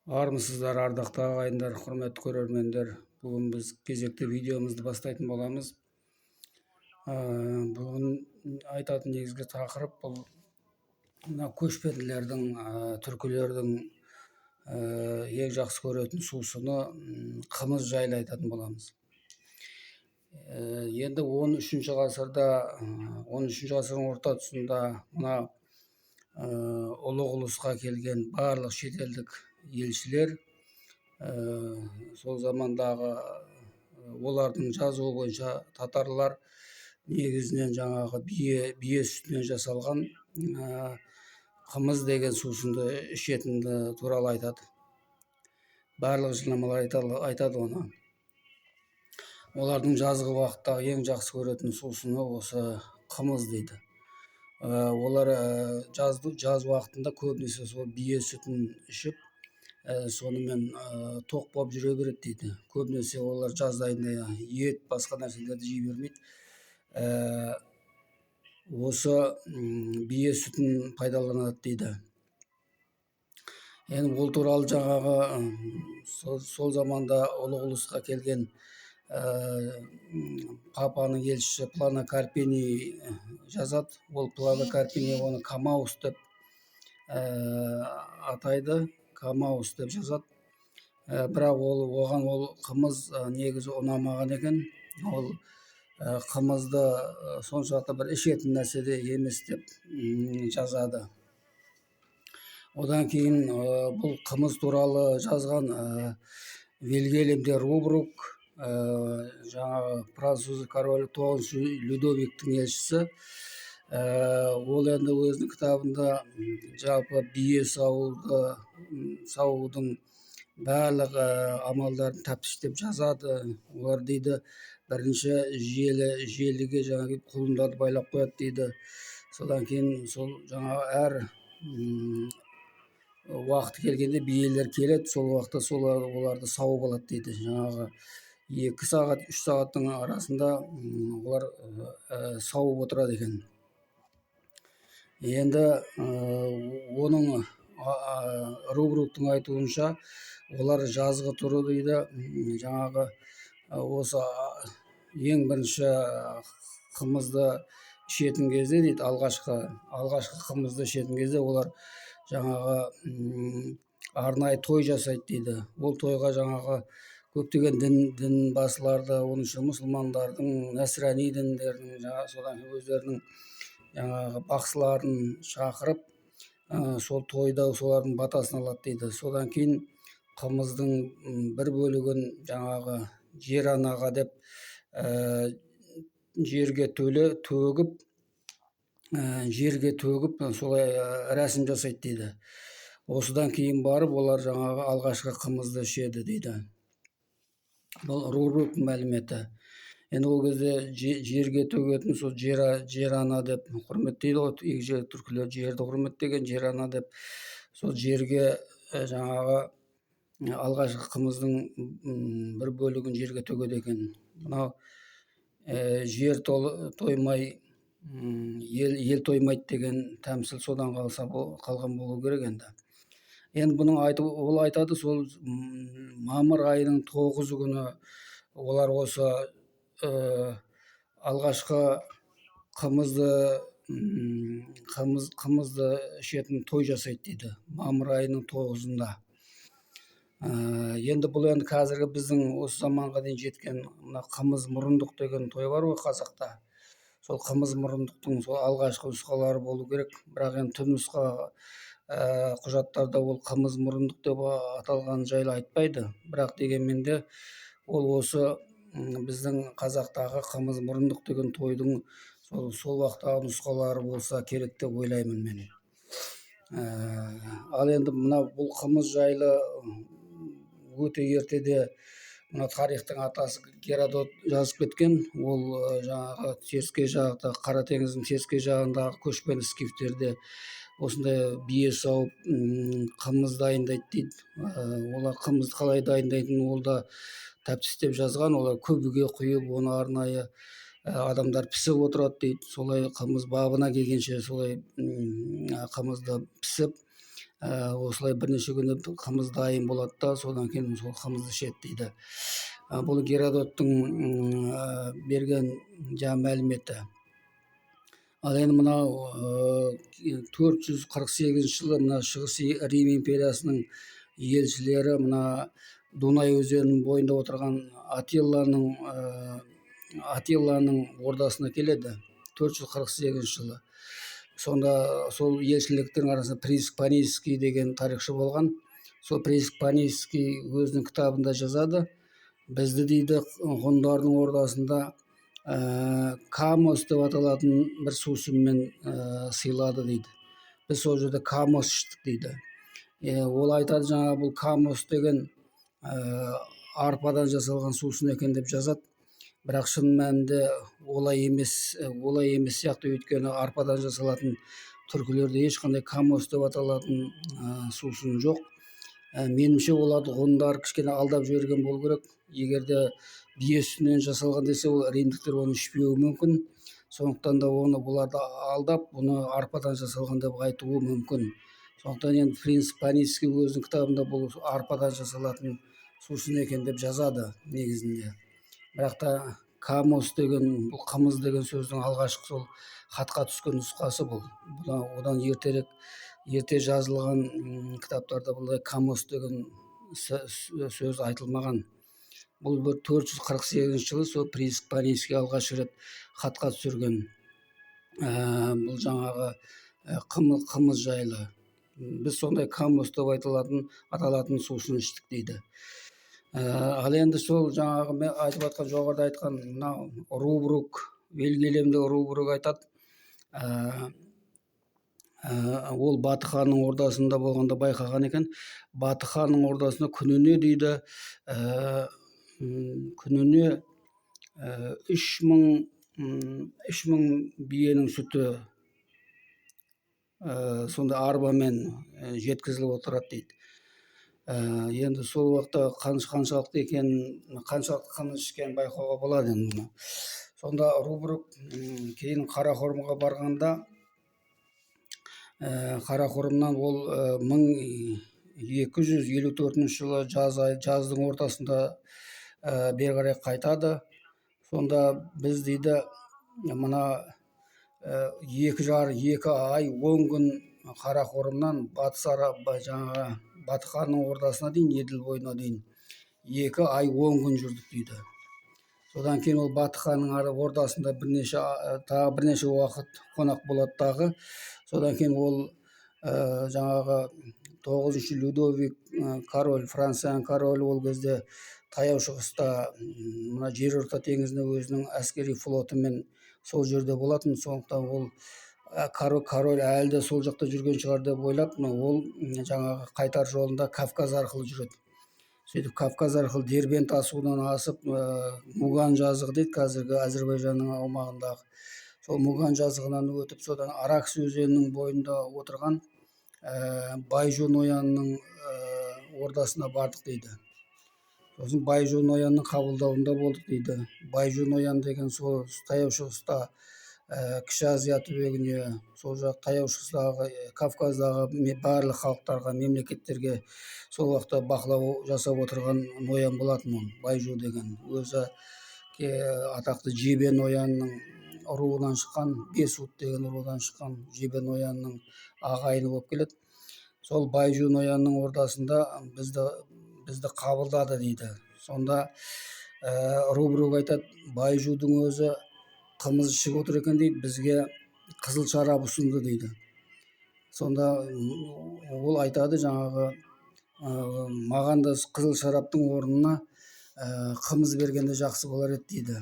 Армысыздар, ардақты ағайындар, құрметті көрермендер. Бүгін біз кезекті видеомызды бастайтын боламыз. Бүгін айтатын негізгі тақырып бұл мына көшпенділердің, түркілердің ең жақсы көретін сусыны қымыз жайлы айтатын боламыз. Енді 13-ші ғасырда, 13-ші ғасырдың орта тұсында мына ұлы ұлысқа келген барлық шетелдік елшілер сол замандағы олардың жазуы бойынша татарлар негізінен жаңағы бие сүтінен жасалған қымыз деген сусынды ішетінді туралы айтады. Барлық жылнамалар айтады оны. Олардың жазғы уақыттағы ең жақсы көретін сусыны осы қымыз дейді. Олар жаз уақытында көбінесе сол бие сүтін ішіп, сонымен тоқ болып жүре береді дейді. Көбінесе олар жаз айында ет, басқа нәрселерді жей бермейді. Осы бие сүтін пайдаланады дейді. Енді бұл туралы жаңағы сол заманда ұлы ұлысқа келген папаның елшісі Плано Карпини жазады. Ол Плано Карпини оны Камаус деп атайды, Камаус деп жазады. Бірақ оған ол қымыз негізі ұнамаған екен. Ол қымызды соншалықты бір ішетін нәрсе емес деп жазады. Одан кейін бұл қымыз туралы жазған Вильгельм де Рубрук, жаңағы француз королі 9-шы Людовиктің елшісі, ол енді өзінің кітабында жалпы бие сауудың барлық амалдарын тәптіштеп жазады. Олар дейді, бірінші желіге жаңағы құлындарды байлап қояды дейді. Содан кейін сол жаңағы әр уақыты келгенде биелер келеді, сол уақытта оларды сауып алады дейді. Жаңағы 2 сағат, 3 сағаттың арасында олар сауып отырады екен. Енді оның Рубруктың айтуынша олар жазғы тұру дейді. Жаңағы осы ең бірінші қымызды ішетін кезде дейді, алғашқы қымызды ішетін кезде олар жаңағы арнайы той жасайды дейді. Ол тойға жаңағы көптеген дін басыларды, оның ішінде мұсылмандардың, нәсрани діндердің, содан өздерінің жаңағы бақсыларын шақырып, сол тойда солардың батасын алады дейді. Содан кейін қымыздың бір бөлігін жаңағы жер анаға деп жерге төгіп солай рәсім жасайды дейді. Осыдан кейін барып олар жаңағы алғашқы қымызды ішеді дейді. Бұл Рубруктың мәліметі. Енді ол кезде жерге төгетін сол жер ана деп құрметтейді ғой. Егжей түркілер жерді құрметтеген, жер ана деп сол жерге жаңағы алғашқы қымыздың бір бөлігін жерге төгеді екен. Мынау жер тоймай, ел тоймайды деген тәмсіл содан қалған болу керек енді. Енді бұның ол айтады, сол мамыр айының 9 күні олар осы алғашқы қымызды ішетін той жасайды дейді, мамыр айының 9-ында. Енді бұл енді қазіргі біздің осы заманға дейін жеткен мына қымыз мұрындық деген той бар ғой қазақта. Сол қымыз мұрындықтың сол алғашқы нұсқалары болу керек. Бірақ енді түпнұсқа құжаттарда ол қымыз мұрындық деп аталған жайлы айтпайды. Бірақ дегенмен де ол осы біздің қазақтағы қымыз мұрындық деген тойдың сол уақыттағы нұсқалары болса керек деп ойлаймын мен. Ал енді мына бұл қымыз жайлы өте ертеде мына тарихтың атасы Геродот жазып кеткен. Ол жаңағы теріскей жағында, Қара теңіздің теріскей жағындағы көшпенді скифтерде осындай бие сауып қымыз дайындайды дейді. Олар қымызды қалай дайындайтынын ол да тәптіштеп жазған. Олар көбіге құйып, оны арнайы адамдар пісіп отырады дейді. Солай қымыз бабына келгенше солай қымызды пісіп, осылай бірнеше күні қымыз дайын болады да, содан кейін сол қымызды ішеді дейді. Бұл Геродоттың берген мәліметі. Ал енді мынау 448 жылы мына Шығыс Рим империясының елшілері мына Дунай өзенінің бойында отырған Атилланың ордасына келеді 448 жылы. Сонда сол елшіліктің арасында Приск Панийский деген тарихшы болған. Сол Приск Панийский өзінің кітабында жазады, бізді дейді ғұндардың ордасында Камос деп аталатын бір сусынмен сыйлады дейді. Біз сол жерде Камос іштік дейді. Ол айтады, жаңа бұл Камос деген арпадан жасалған сусын екен деп жазады. Бірақ шын мәнінде олай емес сияқты, өйткені арпадан жасалатын түркілерде ешқандай Камос деп аталатын сусын жоқ. Меніңше оларды ғұндар кішкене алдап жіберген болу керек. Егер де бие сүтінен жасалған десе, ол римдіктер оны ішпеуі мүмкін. Сондықтан да бұларды алдап, бұны арпадан жасалған деп айтуы мүмкін. Сондықтан енді Приск Панийский өзінің кітабында бұл арпадан жасалатын сусын екен деп жазады негізінде. Бірақ та Камос деген, бұл қымыз деген сөздің алғашқы сол хатқа түскен нұсқасы бұл. Одан ерте жазылған кітаптарда бұлай Камос деген сөз айтылмаған. Бұл 448 жылы сол Приск Панийский алғаш рет хатқа түсірген. Бұл жаңағы қымыз жайлы. Біз сондай Камос деп аталатын сусын іштік дейді. Ал енді сол жаңағы мен айтып жатқан, жоғарыда айтқан мынау Рубрук, Вильгельмді Рубрук айтады. Ол Баты ханның ордасында болғанда байқаған екен. Баты ханның ордасында күніне дейді, күніне 3000 биенің сүті сонда арбамен жеткізіліп отырады дейді. Енді сол уақытта қаншалықты қымыз ішкен байқауға болады енді. Сонда Рубрук кейін Қарақұрымға барғанда, Қарақұрымнан ол 1254 жылы жаздың ортасында бері қарай қайтады. Сонда біз дейді мына 2 ай 10 күн Қарақұрымнан жаңағы Баты ханның ордасына дейін, Еділ бойына дейін 2 ай 10 күн жүрдік дейді. Содан кейін ол Баты ханның ордасында бірнеше уақыт қонақ болады тағы. Содан кейін ол жаңағы 9 Людовик король, Францияның королі, ол кезде таяу шығыста мына жерорта теңізінде өзінің әскери флотымен сол жерде болатын. Сондықтан ол король әлі де сол жақта жүрген шығар деп ойлап, ол жаңағы қайтар жолында Кавказ арқылы жүреді. Сөйтіп Кавказ арқылы Дербент асуынан асып, Муган жазығы дейді, қазіргі Әзербайжанның аумағындағы. Сол Муган жазығынан өтіп, содан Аракс өзенінің бойында отырған Байжу Ноянның ордасына бардық дейді. Сосын Байжу Ноянның қабылдауында болдық дейді. Байжу Ноян деген сол таяу шығыста Кіші Азия түбегіне, сол жақ таяу шығыстағы Кавказдағы барлық халықтарға, мемлекеттерге сол уақытта бақылау жасап отырған ноян болатын. ол Байжу деген өзі атақты Жебе Ноянның руынан шыққан, Бесут деген рудан шыққан Жебе Ноянның ағайыны болып келеді. Сол Байжу Ноянның ордасында бізді қабылдады дейді. Сонда Рубрук айтады, Байжудың өзі қымыз ішіп отыр екен дейді, бізге қызыл шарап ұсынды дейді. Сонда ол айтады, жаңағы маған да қызыл шараптың орнына қымыз бергенде жақсы болар еді дейді.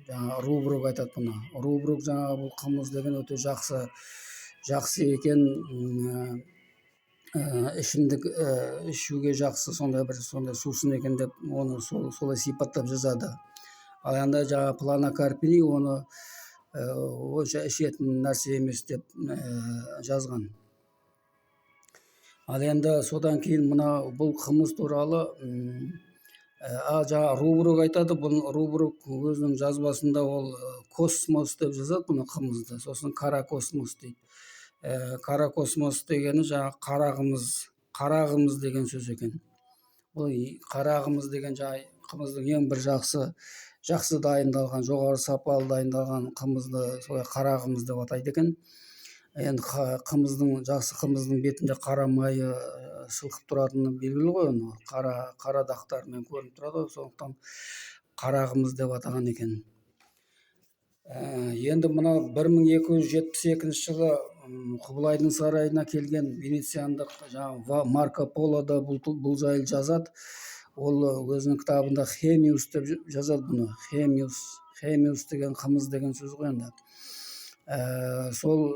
Жаңағы Рубрук айтады бұны. Рубрук жаңағы бұл қымыз деген өте жақсы екен, ішімдік ішуге жақсы, сондай сусын екен деп оны солай сипаттап жазады. Ал енді жаңағы Плано Карпини оны онша ішетін нәрсе емес деп жазған. Ал енді содан кейін мына бұл қымыз туралы жаңа Рубрук айтады. Бұл Рубрук өзінің жазбасында ол космос деп жазады бұны қымызды, сосын кара космос дейді. Кара космос дегені жаңағы қарағымыз деген сөз екен. Бұл қарағымыз деген қымыздың ең бір жақсы дайындалған, жоғары сапалы дайындалған қымызды солай қарағымыз деп атайды екен. Енді жақсы қымыздың бетінде қара майы шылқып тұратыны белгілі ғой, оны қара дақтарымен көрініп тұрады ғой, сондықтан қарағымыз деп атаған екен. Енді мына 1272 жылы Құбылайдың сарайына келген венециандық Марко Поло да бұл жайлы жазады. Ол өзінің кітабында хемиус деп жазады бұны. Хемиус деген қымыз деген сөз ғой енді. Сол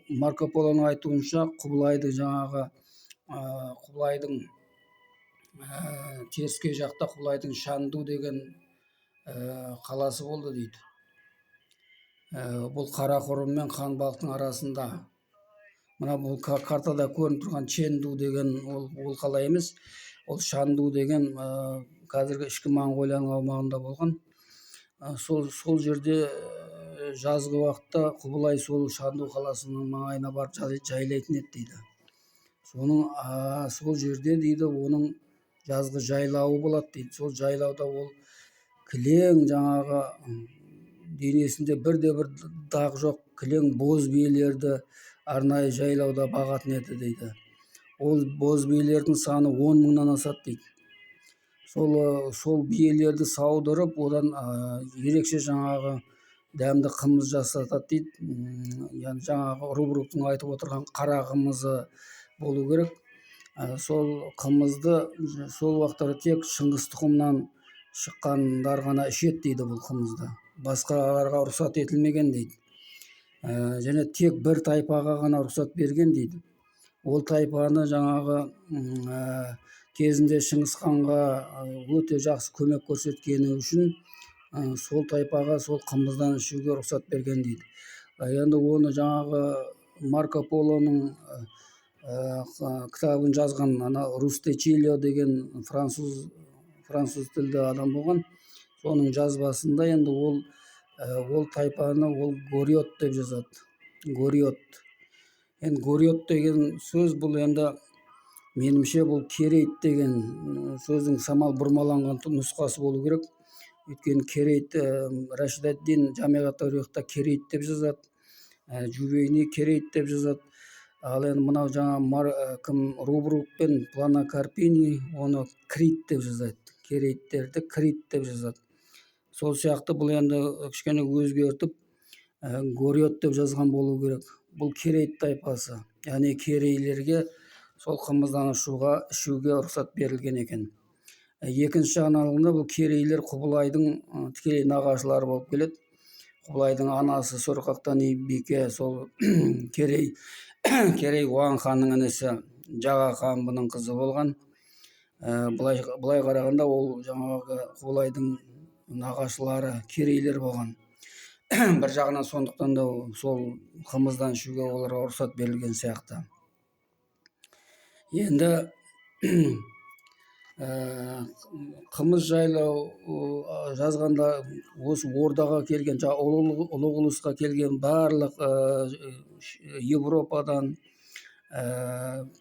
Марко Полоның айтуынша Құбылайдың теріскей жақта Құбылайдың Шанду деген қаласы болды дейді. Бұл Қарақұрым мен Қанбалықтың арасында. Мына бұл картада көрініп тұрған Ченду деген ол қала емес, ол Шанду деген қазіргі ішкі Моңғолияның аумағында болған. Сол жерде жазғы уақытта Құбылай сол Шанду қаласының маңайына барып жайлайтын еді дейді. Сол жерде дейді оның жазғы жайлауы болады дейді. Сол жайлауда ол кілең жаңағы денесінде бірде-бір дағы жоқ кілең боз биелерді арнайы жайлауда бағатын еді дейді. Ол боз биелердің саны 10 мыңнан асады дейді. Сол биелерді саудырып, одан ерекше жаңағы дәмді қымыз жасатады дейді. Яғни жаңағы Рубруктың айтып отырған қара қымызы болу керек. Сол қымызды сол уақыттарда тек шыңғыс тұқымынан шыққандар ғана ішеді дейді бұл қымызды. Басқаларға рұқсат етілмеген дейді. Және тек бір тайпаға ғана рұқсат берген дейді. Ол тайпаны жаңағы кезінде Шыңғыс ханға өте жақсы көмек көрсеткені үшін сол тайпаға сол қымыздан ішуге рұқсат берген дейді. Енді оны жаңағы Марко Полоның кітабын жазған Рустечилио деген француз тілді адам болған. Соның жазбасында енді ол тайпаны ол Гориот деп жазады. Гориот. Енді Гориот деген сөз бұл енді менімше бұл Керейт деген сөздің самал бұрмаланған нұсқасы болу керек. Өйткені Керейт Рашид ад-Дин Жамиғат тарихта Керейт деп жазады. Жувейни Керейт деп жазады. Ал енді мынау жаңа Рубрук пен Плана Карпини оны Крит деп жазады. Керейттерді Крит деп жазады. Сол сияқты бұл енді кішкене өзгертіп Гориот деп жазған болу керек. Бұл Керейт тайпасы. Яғни керейлерге сол қымыздан ішуге рұқсат берілген екен. Екінші жағынан бұл керейлер Құбылайдың тікелей нағашылары болып келеді. Құбылайдың анасы Сорқақтан бике сол Керей Уаң ханның інісі Жаға хан бұның қызы болған. Былай қарағанда ол жаңағы Құбылайдың нағашылары керейлер болған. Бір жағынан сондықтан да сол қымыздан ішуге оларға рұқсат берілген сияқты. Енді қымыз жайлы жазғанда осы ордаға келген, ұлы ұлысқа келген барлық Европадан,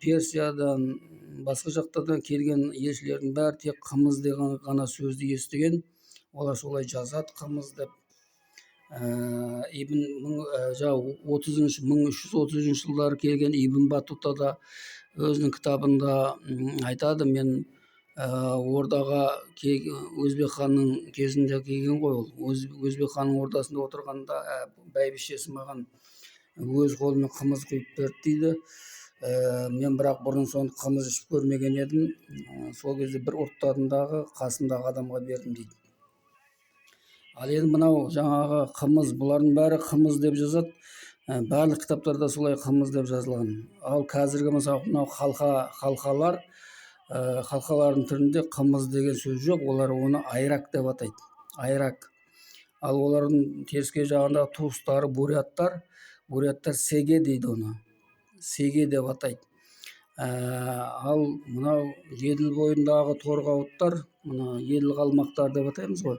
Персиядан, басқа жақтардан келген елшілердің бәрі тек қымыз деген ғана сөзді естіген. Олар солай жазады қымыз деп. 1330 жылдары келген Ибн Батута да өзінің кітабында айтады, мен ордаға Өзбек ханның кезінде келген ғой, Өзбек ханның ордасында отырғанда бәйбішесі маған өз қолымен қымыз құйып берді дейді. Мен бірақ бұрын соны қымыз ішіп көрмеген едім. Сол кезде бір ұрттадымдағы қасындағы адамға бердім дейді. Ал енді мынау жаңағы қымыз, бұлардың бәрі қымыз деп жазады. Барлық кітаптарда солай қымыз деп жазылған. Ал қазіргі мысалы мынау халқалардың түрінде қымыз деген сөз жоқ. Олар оны айрак деп атайды. Айрак. Ал олардың теріскей жағындағы туыстары буряттар сеге дейді оны. Сеге деп атайды. Ал мынау Еділ бойындағы торғауыттар, мына еділ қалмақтар деп атаймыз ғой.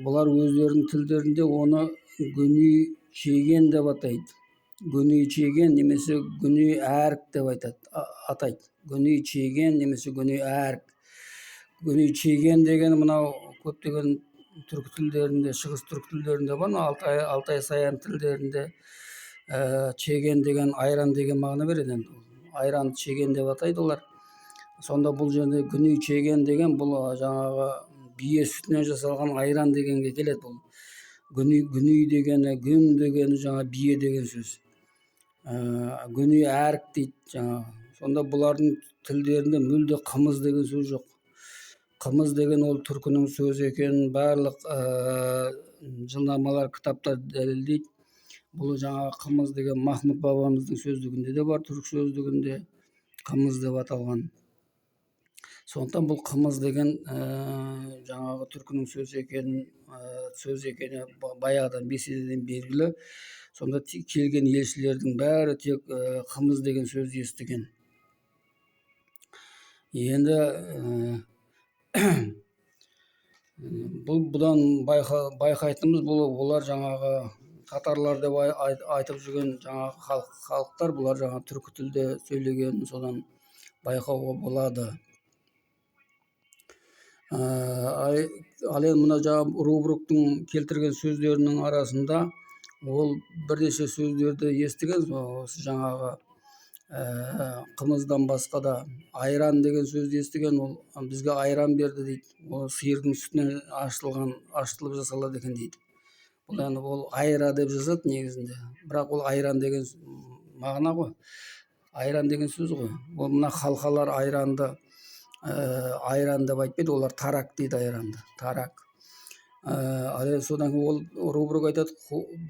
Бұлар өздерінің тілдерінде оны гүни чеген деп атайды. гөнүй чеген немесе гөнүй әрік деп атайды. Гөнүй чеген немесе гөнүй әрік. Гөнүй чеген деген мынау көптеген түркі тілдерінде, шығыс түркі тілдерінде бар, Алтай Саян тілдерінде чеген деген айран деген мағына береді. Айран чеген деп атайды олар. Сонда бұл жерде гөнүй чеген деген бұл жаңағы бие сүтінен жасалған айран дегенге келеді. Бұл гөнүй дегені, гүн дегені жаңа бие деген сөз. Гөнүй әрік дейді жаңағы. Сонда бұлардың тілдерінде мүлде қымыз деген сөз жоқ. Қымыз деген ол түркінің сөзі екенін барлық жылнамалар, кітаптар дәлелдейді. Бұл жаңағы қымыз деген Махмұд бабамыздың сөздігінде де бар, түрік сөздігінде қымыз деп аталған. Сондықтан бұл қымыз деген жаңағы түркінің сөзі екені баяғыдан беседеден белгілі. Сонда келген елшілердің бәрі тек қымыз деген сөзді естіген. Енді бұдан байқайтынымыз олар жаңағы татарлар деп айтып жүрген жаңағы халықтар, бұлар жаңағы түркі тілде сөйлеген, содан байқауға болады. Ал енді мына жаңағы Рубруктың келтірген сөздерінің арасында ол бірнеше сөздерді естіген. Осы жаңағы қымыздан басқа да айран деген сөзді естіген. Ол бізге айран берді дейді. Ол сиырдың сүтінен ашытылып жасалады екен дейді. Бұл енді ол айра деп жазады негізінде. Бірақ ол айран деген мағына ғой. Айран деген сөз ғой. Ол мына халқалар айранды айран деп айтпайды, олар тарак дейді айранды. Тарак. Содан кейін ол Рубрук айтады,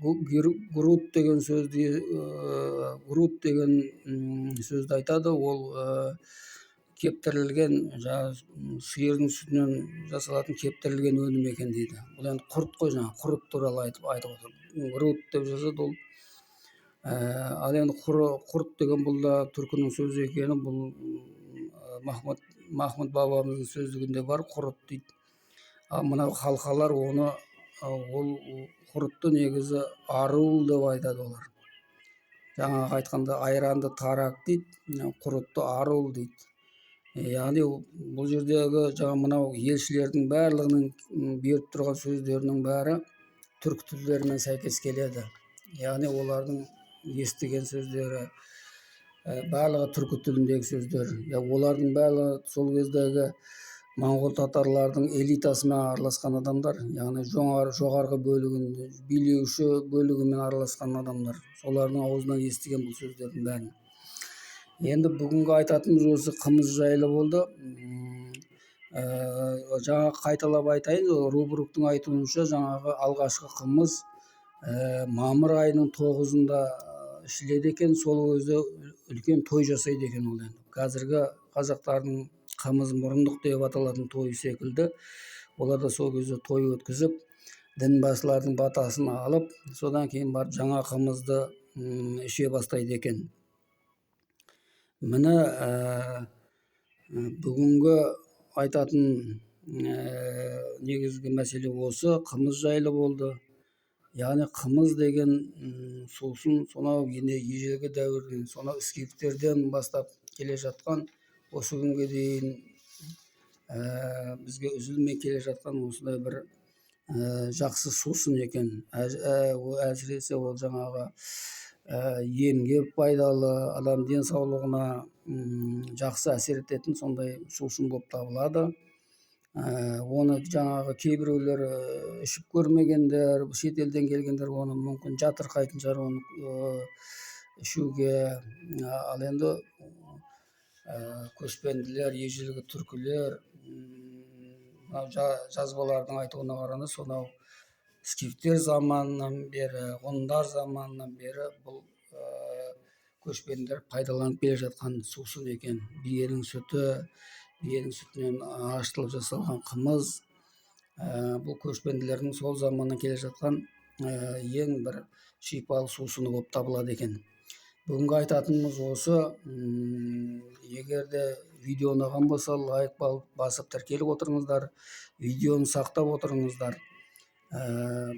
груд деген сөзді айтады. Ол кептірілген сиырдың сүтінен жасалатын кептірілген өнім екен дейді. Бұл енді құрт қой, жаңағы құрт туралы айтып отыр. Груд деп жазады ол. Ал енді құрт деген бұл да түркінің сөзі екені, бұл Махмұд бабамыздың сөздігінде бар, құрт дейді. Мынау халқалар ол құртты негізі арул деп айтады олар. Жаңағы айтқанда айранды тарак дейді, құртты арул дейді. Яғни бұл жердегі жаңа мынау елшілердің барлығының беріп тұрған сөздерінің бәрі түркі тілдерімен сәйкес келеді. Яғни олардың естіген сөздері барлығы түркі тіліндегі сөздер. Олардың барлығы сол кездегі моңғол татарлардың элитасымен араласқан адамдар, яғни жоғарғы бөлігінде, билеуші бөлігімен араласқан адамдар. Солардың аузынан естіген бұл сөздердің бәрін. Енді бүгінгі айтатынымыз осы қымыз жайлы болды. Жаңа қайталап айтайын, Рубруктың айтуынша жаңағы алғашқы қымыз мамыр айының 9-ында ішіледі екен. Сол кезде үлкен той жасайды екен ол енді. Қазіргі қазақтардың қымыз мұрындық деп аталатын той секілді. Олар да сол кезде той өткізіп, дінбасылардың батасын алып, содан кейін барып жаңа қымызды іше бастайды екен. Міне бүгінгі айтатын негізгі мәселе осы, қымыз жайлы болды. Яғни қымыз деген сусын сонау ежелгі дәуірден, сонау скифтерден бастап келе жатқан, осы күнге дейін бізге үзілмей келе жатқан осындай бір жақсы сусын екен. Әсіресе ол жаңағы емге пайдалы, адам денсаулығына жақсы әсер ететін сондай сусын болып табылады. Оны жаңағы кейбіреулер ішіп көрмегендер, шетелден келгендер оны мүмкін жатырқайтын шығар оны ішуге. Ал енді көшпенділер, ежелгі түркілер жазбалардың айтуына қарағанда сонау скифтер заманынан бері, ғұндар заманынан бері бұл көшпенділер пайдаланып келе жатқан сусын екен. Биенің сүтінен ашытылып жасалған қымыз. Бұл көшпенділердің сол заманнан келе жатқан ең бір шипалы сусыны болып табылады екен. Бүгінгі айтатынымыз осы. Егер де видео ұнаған болса, лайк басып тіркеліп отырыңыздар, видеоны сақтап отырыңыздар,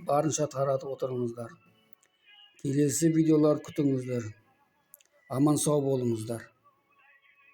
барынша таратып отырыңыздар. Келесі видеолар күтіңіздер. Аман сау болыңыздар.